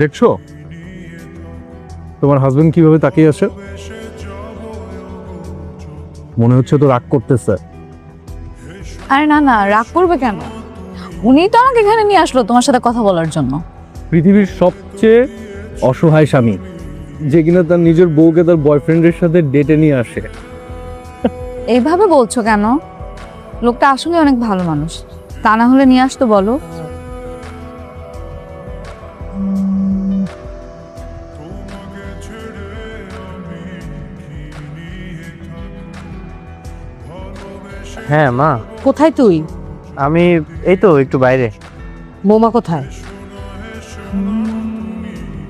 দেখছো তোমার হাজবেন্ড কিভাবে তাকিয়ে আছে? মনে হচ্ছে তো রাগ করতেছে। আরে না না, রাগ করবে কেন? উনি তো আমাকে এখানে নিয়ে আসলো তোমার সাথে কথা বলার জন্য। পৃথিবীর সবচেয়ে অসহায় স্বামী যে কিনা তার নিজের বউকে তার বয়ফ্রেন্ডের সাথে ডেটে নিয়ে আসে। এইভাবে বলছো কেন? লোকটা আসলে অনেক ভালো মানুষ, তা না হলে নিয়ে আসতো বলো। হ্যাঁ মা, কোথায় তুই? আমি এই তো একটু বাইরে। বৌমা কোথায়?